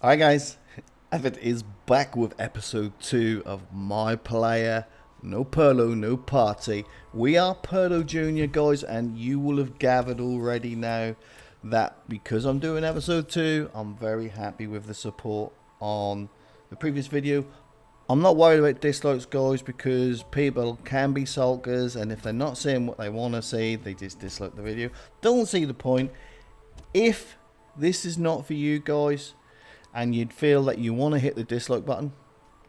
Alright guys, Avit is back with episode 2 of My Player. No Pirlo, no party. We are Pirlo Jr. guys, and you will have gathered already now that because I'm doing episode 2, I'm very happy with the support on the previous video. I'm not worried about dislikes guys, because people can be sulkers, and if they're not seeing what they want to see, they just dislike the video. Don't see the point. If this is not for you guys, and you'd feel that you want to hit the dislike button,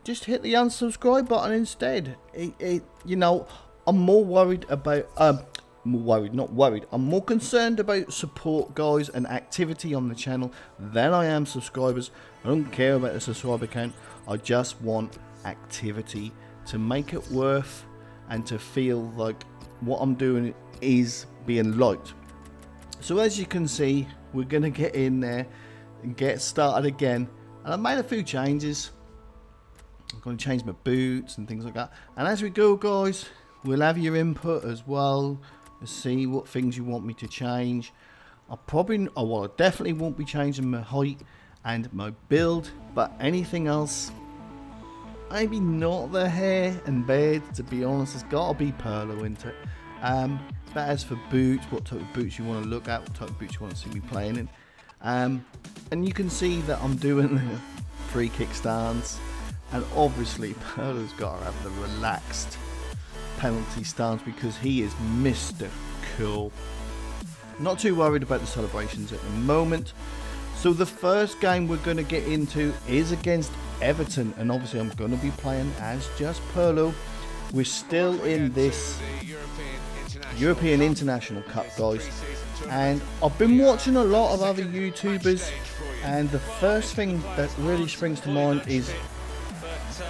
just hit the unsubscribe button instead. You know, I'm more worried about, I'm more concerned about support, guys, and activity on the channel than I am subscribers. I don't care about the subscriber count. I just want activity to make it worth and to feel like what I'm doing is being liked. So as you can see, we're going to get in there and get started again, and I've made a few changes. I'm going to change my boots and things like that, and as we go guys, we'll have your input as well to see what things you want me to change. I definitely won't be changing my height and my build, but anything else, maybe not the hair and beard, to be honest. It's got to be Pirlo into it. But as for boots, what type of boots you want to look at, what type of boots you want to see me playing in. And you can see that I'm doing the free kick stance, and obviously Pirlo's got to have the relaxed penalty stance because he is Mr. Cool. Not too worried about the celebrations at the moment. So the first game we're going to get into is against Everton, and obviously I'm going to be playing as just Pirlo. We're still in this European International Cup guys, and I've been watching a lot of other YouTubers, and the first thing that really springs to mind is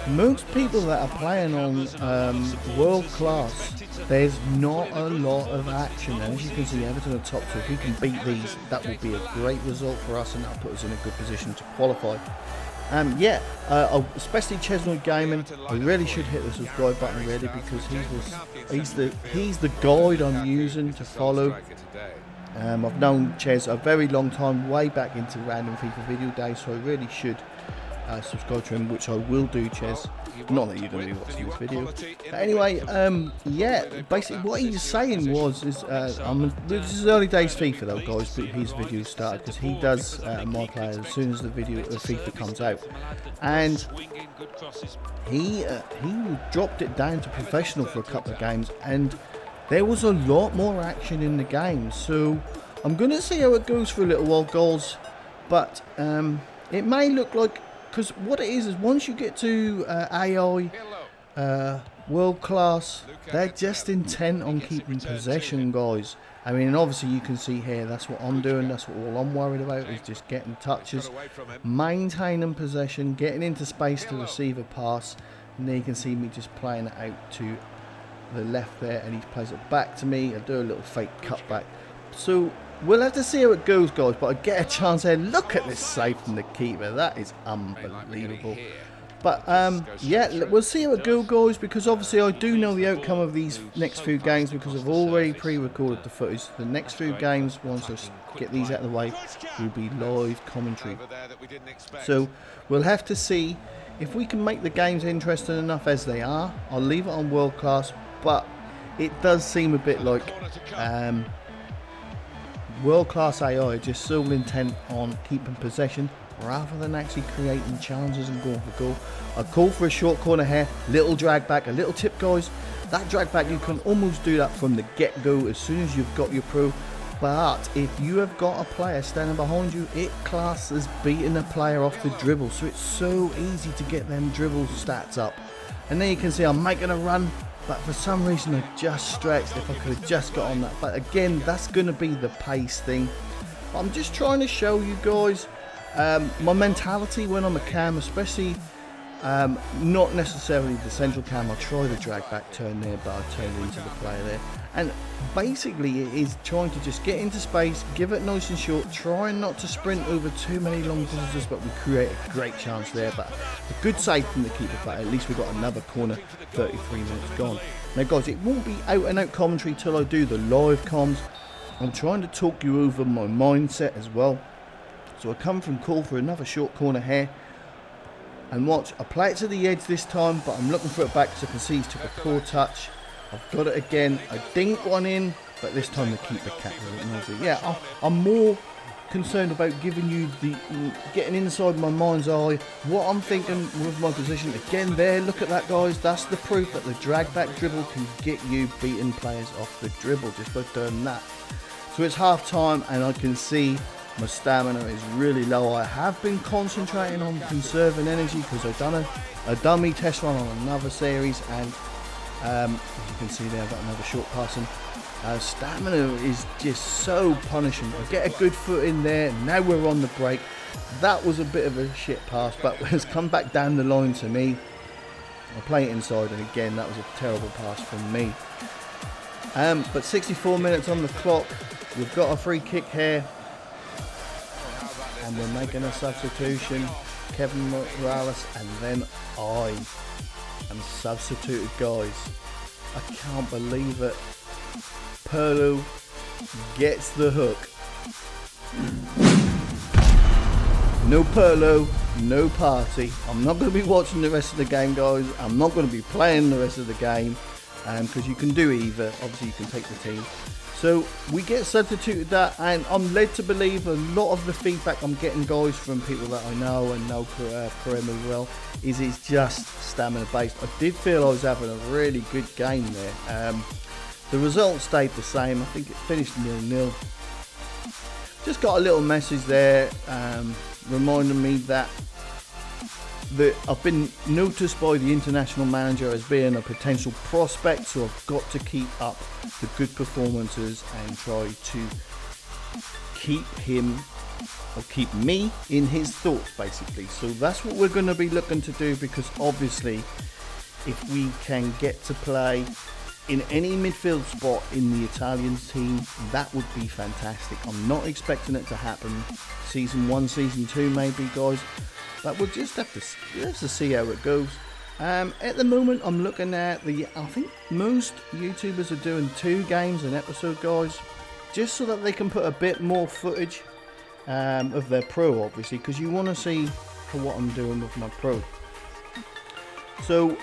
most people that are playing on world class, there's not a lot of action, and as you can see, Everton are top, so if we can beat these, that will be a great result for us, and that'll put us in a good position to qualify. Especially Chesney Gaming, I really should hit the subscribe button really, because he's the guide I'm using to follow. I've known Ches a very long time, way back into random FIFA video days, so I really should subscribe to him, which I will do, Ches. Not that you're going to be watching this video. But anyway, basically what he was saying was, this is early days FIFA though, guys, but his video started, because he does My Player as soon as the video of FIFA comes out. And he dropped it down to professional for a couple of games, and there was a lot more action in the game. So I'm going to see how it goes for a little while, guys. But it may look like, because what it is once you get to AI world class, they're just intent on keeping possession, guys. I mean, and obviously you can see here, that's what I'm doing. That's what all I'm worried about, is just getting touches, maintaining possession, getting into space to receive a pass, and then you can see me just playing it out to the left there, and he plays it back to me. I do a little fake cutback. So we'll have to see how it goes, guys, but I get a chance here. Look at this save from the keeper. That is unbelievable. But we'll see how it goes, guys, because obviously I do know the outcome of these next few games, because I've already pre-recorded the footage. The next few games, once I get these out of the way, will be live commentary. So we'll have to see if we can make the games interesting enough as they are. I'll leave it on world class, but it does seem a bit like world class AI just so intent on keeping possession rather than actually creating challenges and going for goal. I call for a short corner here, little drag back, a little tip, guys. That drag back, you can almost do that from the get-go as soon as you've got your pro. But if you have got a player standing behind you, it classes beating a player off the dribble. So it's so easy to get them dribble stats up. And then you can see I'm making a run, but for some reason I just stretched. If I could have just got on that. But again, that's going to be the pace thing. But I'm just trying to show you guys my mentality when I'm a cam, especially not necessarily the central cam. I try the drag back turn there, but I turned into the player there. And basically it is trying to just get into space, give it nice and short, trying not to sprint over too many long distances, but we create a great chance there. But a good save from the keeper, but at least we've got another corner, 33 minutes gone. Now guys, it won't be out and out commentary till I do the live comms. I'm trying to talk you over my mindset as well. So I come from call for another short corner here. And watch, I play it to the edge this time, but I'm looking for it back because I can see he's took a poor touch. I've got it again. I dink one in, but this time the keeper catches it. Yeah, I'm more concerned about giving you getting inside my mind's eye what I'm thinking with my position. Again there, look at that, guys. That's the proof that the drag back dribble can get you beating players off the dribble just by doing that. So it's half time and I can see my stamina is really low. I have been concentrating on conserving energy because I've done a dummy test run on another series, and as you can see there, I've got another short passing. Stamina is just so punishing. I get a good foot in there. Now we're on the break. That was a bit of a shit pass, but it's come back down the line to me. I play it inside, and again, that was a terrible pass from me. But 64 minutes on the clock. We've got a free kick here. And we're making a substitution. Kevin Morales, and then I am substituted, guys. I can't believe it. Pirlo gets the hook. No Pirlo, no party. I'm not going to be watching the rest of the game, guys. I'm not going to be playing the rest of the game because you can do either. Obviously, you can take the team. So we get substituted that, and I'm led to believe a lot of the feedback I'm getting, guys, from people that I know and know Prem as well, is it's just stamina based. I did feel I was having a really good game there. The result stayed the same. I think it finished 0-0. Just got a little message there reminding me that I've been noticed by the international manager as being a potential prospect, so I've got to keep up the good performances and try to keep him, or keep me, in his thoughts, basically. So that's what we're going to be looking to do, because obviously if we can get to play in any midfield spot in the Italian team, that would be fantastic. I'm not expecting it to happen season 1, season 2 maybe, guys, but we'll just have to see how it goes. At the moment, I'm looking at I think most YouTubers are doing 2 games an episode, guys, just so that they can put a bit more footage of their pro, obviously, because you want to see what I'm doing with my pro. So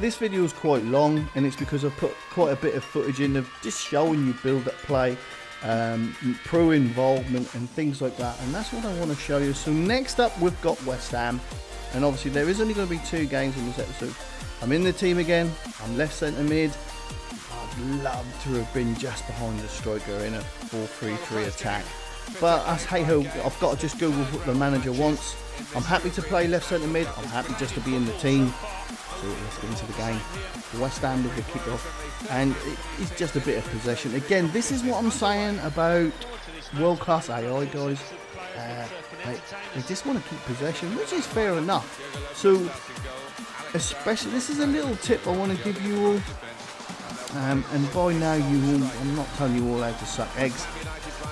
this video is quite long, and it's because I've put quite a bit of footage in of just showing you build-up play, pro involvement and things like that, and that's what I want to show you. So next up, we've got West Ham, and obviously there is only going to be 2 games in this episode. I'm in the team again. I'm left centre mid. I'd love to have been just behind the striker in a 4-3-3 attack, but as hey ho, I've got to just go with what the manager wants. I'm happy to play left centre mid. I'm happy just to be in the team. So let's get into the game. West Ham with the kick-off, and it's just a bit of possession. Again, this is what I'm saying about world-class AI, guys. They just want to keep possession, which is fair enough. So, especially, this is a little tip I want to give you all. And by now, I'm not telling you all how to suck eggs,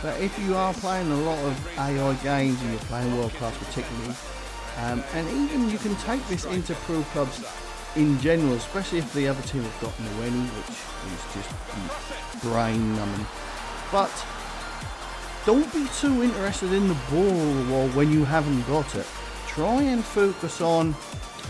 but if you are playing a lot of AI games and you're playing world-class particularly, and even you can take this into pro clubs in general, especially if the other team have got Noeni, which is just brain numbing. But don't be too interested in the ball or when you haven't got it. Try and focus on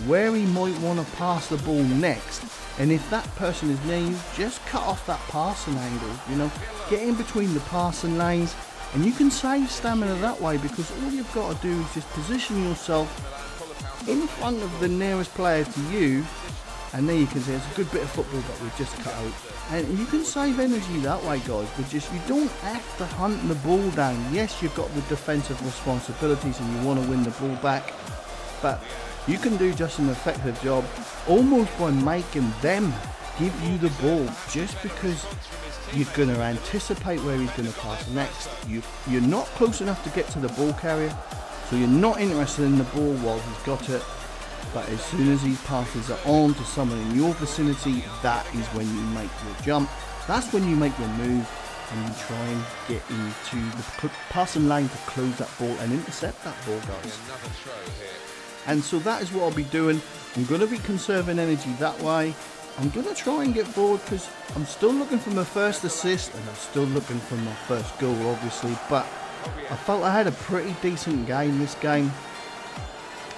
where he might want to pass the ball next, and if that person is near you, just cut off that passing angle. You know, get in between the passing lanes, and you can save stamina that way, because all you've got to do is just position yourself in front of the nearest player to you, and there you can see it's a good bit of football that we've just cut out, and you can save energy that way, guys. But just, you don't have to hunt the ball down. Yes, you've got the defensive responsibilities and you want to win the ball back, but you can do just an effective job almost by making them give you the ball, just because you're going to anticipate where he's going to pass next. You're not close enough to get to the ball carrier, so you're not interested in the ball while he's got it. But as soon as he passes it on to someone in your vicinity, that is when you make your jump. That's when you make your move, and you try and get into the passing lane to close that ball and intercept that ball, guys. And so that is what I'll be doing. I'm going to be conserving energy that way. I'm going to try and get forward, because I'm still looking for my first assist and I'm still looking for my first goal, obviously. But I felt I had a pretty decent game this game.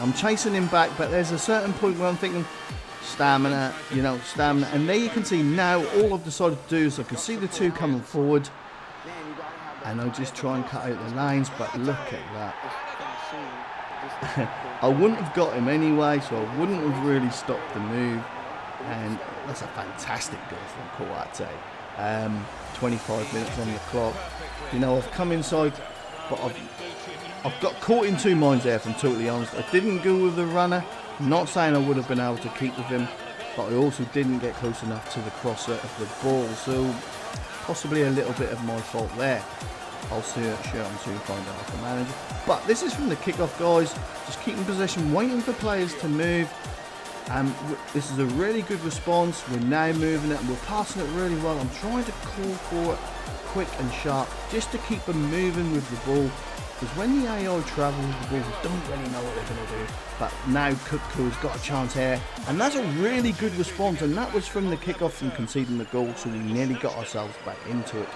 I'm chasing him back, but there's a certain point where I'm thinking, stamina, you know, stamina. And there you can see now all I've decided to do is I can see the two coming forward. And I'll just try and cut out the lanes, but look at that. I wouldn't have got him anyway, so I wouldn't have really stopped the move. And that's a fantastic goal from Kouate. 25 minutes on the clock. You know, I've come inside, but I've got caught in two minds there, if I'm totally honest. I didn't go with the runner. I'm not saying I would have been able to keep with him, but I also didn't get close enough to the crosser of the ball. So possibly a little bit of my fault there. I'll see it, sure, I'm soon find out off the manager. But this is from the kickoff, guys. Just keeping possession, waiting for players to move. This is a really good response. We're now moving it and we're passing it really well. I'm trying to call for it quick and sharp just to keep them moving with the ball. Because when the AI travel with the ball, we don't really know what they're going to do. But now Cookco's got a chance here. And that's a really good response. And that was from the kickoff from conceding the goal. So we nearly got ourselves back into it.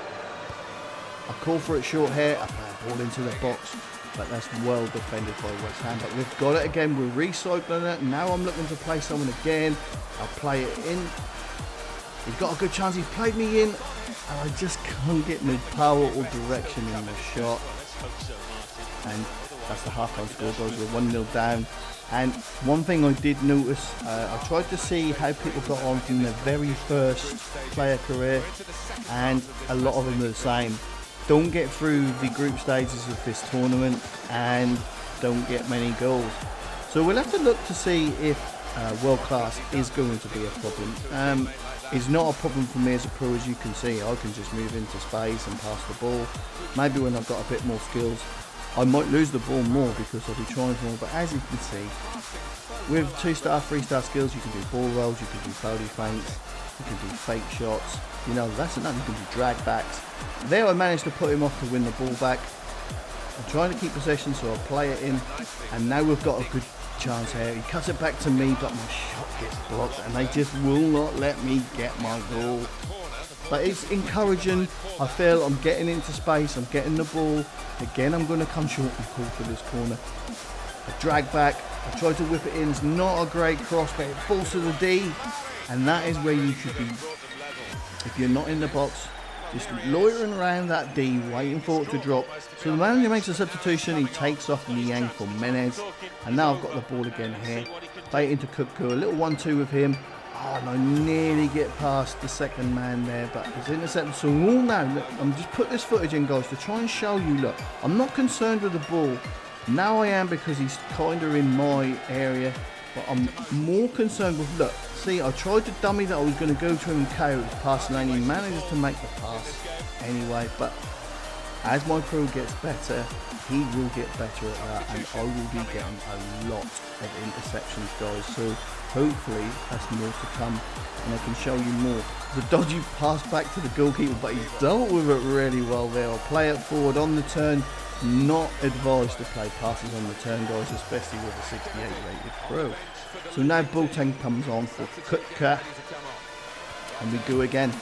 I call for it short here. I play a ball into the box. But that's well defended by West Ham. But we've got it again. We're recycling it. Now I'm looking to play someone again. I'll play it in. He's got a good chance. He played me in. And I just can't get no power or direction in the shot. And that's the half-time score, guys. We're 1-0 down. And one thing I did notice, I tried to see how people got on from their very first player career, and a lot of them are the same. Don't get through the group stages of this tournament and don't get many goals. So we'll have to look to see if world class is going to be a problem. It's not a problem for me as a pro, as you can see. I can just move into space and pass the ball. Maybe when I've got a bit more skills, I might lose the ball more because I'll be trying more. But as you can see, with 2-star, 3-star skills, you can do ball rolls, you can do body feints, you can do fake shots. You know, that's enough. You can do drag backs. There I managed to put him off to win the ball back. I'm trying to keep possession, so I'll play it in. And now we've got a good chance here. He cuts it back to me, but my shot gets blocked and they just will not let me get my goal. But it's encouraging. I feel I'm getting into space, I'm getting the ball. Again, I'm going to come short and call for this corner. I drag back, I try to whip it in. It's not a great cross, but it falls to the D. And that is where you should be. If you're not in the box, just loitering around that D, waiting for it to drop. So the manager makes a substitution. He takes off Liang for Menez. And now I've got the ball again here. Play it into Cookco, a little 1-2 with him. Oh, and I nearly get past the second man there, but it's intercepted. So all now, look, I'm just put this footage in, guys, to try and show you, look, I'm not concerned with the ball. Now I am, because he's kind of in my area, but I'm more concerned with, look, see, I tried to dummy that I was going to go to him and KO his pass lane. He manages to make the pass anyway, but as my pro gets better, he will get better at that, and I will be getting a lot of interceptions, guys. So hopefully that's more to come, and I can show you more. The dodgy pass back to the goalkeeper, but he's dealt with it really well there. I'll play it forward on the turn. Not advised to play passes on the turn, guys, especially with a 68 rated pro. So now Boateng comes on for Kutka, and we go again.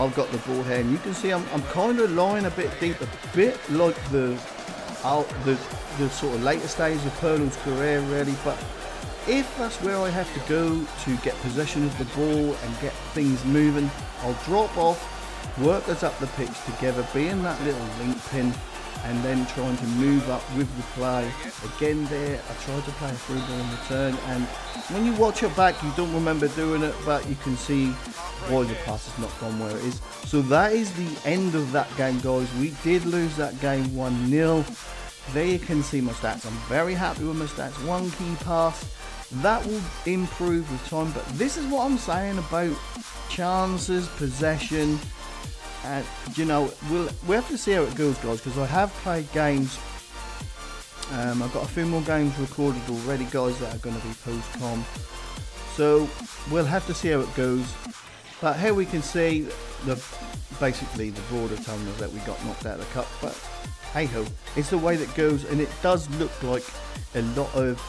I've got the ball here, and you can see I'm kind of lying a bit deep, a bit like the sort of later stage of Pirlo's career, really. But if that's where I have to go to get possession of the ball and get things moving, I'll drop off, work us up the pitch together, being that little link pin, and then trying to move up with the play. Again there, I tried to play a through ball in return, and when you watch it back, you don't remember doing it, but you can see why the pass has not gone where it is. So that is the end of that game, guys. We did lose that game 1-0. There you can see my stats. I'm very happy with my stats. One key pass. That will improve with time, but this is what I'm saying about chances, possession. And you know, we have to see how it goes, guys, because I have played games. I've got a few more games recorded already, guys, that are going to be post-com. So we'll have to see how it goes. But here we can see basically the broader telling us that we got knocked out of the cup. But hey ho, it's the way that goes, and it does look like a lot of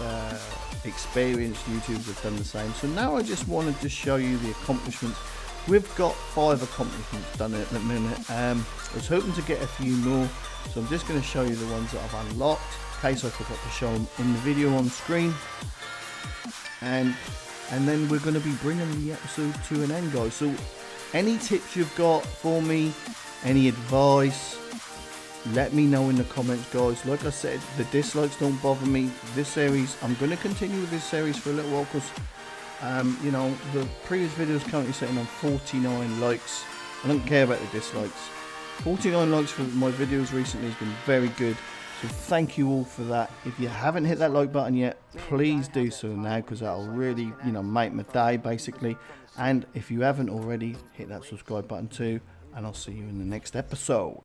experienced YouTubers have done the same. So now I just wanted to show you the accomplishments We've got 5 accomplishments done at the minute. I was hoping to get a few more, so I'm just going to show you the ones that I've unlocked in case I forgot to show them in the video on screen. And then we're going to be bringing the episode to an end, guys. So any tips you've got for me, any advice, let me know in the comments, guys. Like I said, the dislikes don't bother me. This series, I'm going to continue with this series for a little while because you know, the previous video is currently sitting on 49 likes. I don't care about the dislikes. 49 likes for my videos recently has been very good, so thank you all for that. If you haven't hit that like button yet, please do so now, because that'll really, you know, make my day basically. And if you haven't already, hit that subscribe button too, and I'll see you in the next episode.